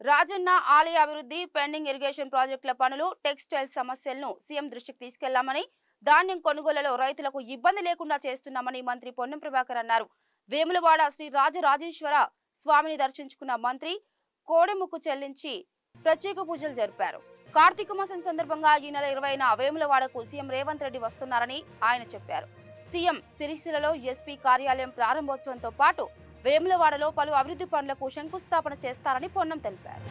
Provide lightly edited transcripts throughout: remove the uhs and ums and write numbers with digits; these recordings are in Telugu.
రాజన్న ఆలయ అభివృద్ధి, పెండింగ్ ఇరిగేషన్ ప్రాజెక్టుల పనులు, టెక్స్టైల్ సమస్యలను సీఎం దృష్టికి తీసుకెళ్లామని, ధాన్యం కొనుగోలులో రైతులకు ఇబ్బంది లేకుండా చేస్తున్నామని మంత్రి పొన్నం ప్రభాకర్ అన్నారు. వేములవాడ శ్రీ రాజరాజేశ్వర స్వామిని దర్శించుకున్న మంత్రి కోడెముక్కు చెల్లించి ప్రత్యేక పూజలు జరిపారు. కార్తీక మాసం సందర్భంగా ఈ నెల 20న వేములవాడకు సీఎం రేవంత్ రెడ్డి వస్తున్నారని ఆయన చెప్పారు. సీఎం సిరిసిల్లలో ఎస్పీ కార్యాలయం ప్రారంభోత్సవంతో పాటు వేములవాడలో పలు అభివృద్ధి పనులకు శంకుస్థాపన చేస్తారని పొన్నం తెలిపారు.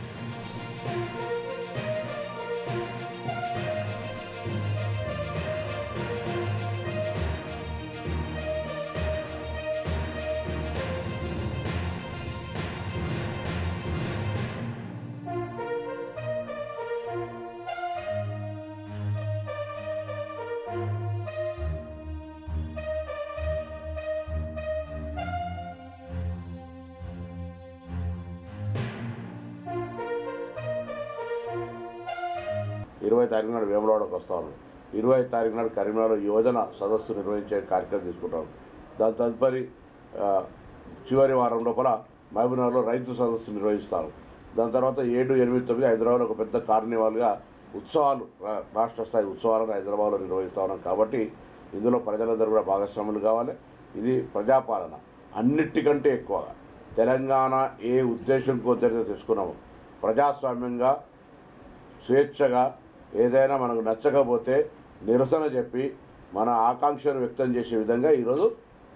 20 తారీఖు నాడు వేములవాడకు వస్తాను. 20 తారీఖు నాడు కరీంనగర్లో యువజన సదస్సు నిర్వహించే కార్యక్రమం తీసుకుంటాను. దాని తదుపరి చివరి వారం లోపల మహబూబ్నగర్లో రైతు సదస్సు నిర్వహిస్తాను. దాని తర్వాత 7, 8, 9 హైదరాబాద్లో ఒక పెద్ద కార్నివాల్గా ఉత్సవాలు, రాష్ట్ర స్థాయి ఉత్సవాలను హైదరాబాద్లో నిర్వహిస్తా ఉన్నాం. కాబట్టి ఇందులో ప్రజలందరూ కూడా భాగస్వాములు కావాలి. ఇది ప్రజాపాలన. అన్నిటికంటే ఎక్కువగా తెలంగాణ ఏ ఉద్దేశంతో తెచ్చుకున్నాము, ప్రజాస్వామ్యంగా స్వేచ్ఛగా ఏదైనా మనకు నచ్చకపోతే నిరసన చెప్పి మన ఆకాంక్షను వ్యక్తం చేసే విధంగా ఈరోజు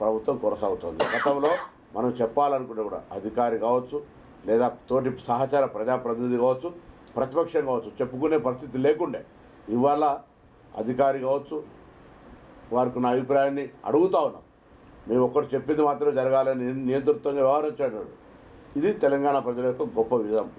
ప్రభుత్వం కొనసాగుతుంది. గతంలో మనం చెప్పాలనుకుంటే కూడా అధికారి కావచ్చు, లేదా తోటి సహచార ప్రజాప్రతినిధి కావచ్చు, ప్రతిపక్షం కావచ్చు, చెప్పుకునే పరిస్థితి లేకుండే. ఇవాళ అధికారి కావచ్చు, వారికి ఉన్న అభిప్రాయాన్ని అడుగుతా ఉన్నాం. మేము ఒక్కటి చెప్పింది మాత్రమే జరగాలని నియంతృత్వంగా వ్యవహరించాడు. ఇది తెలంగాణ ప్రజల యొక్క గొప్ప విధానం.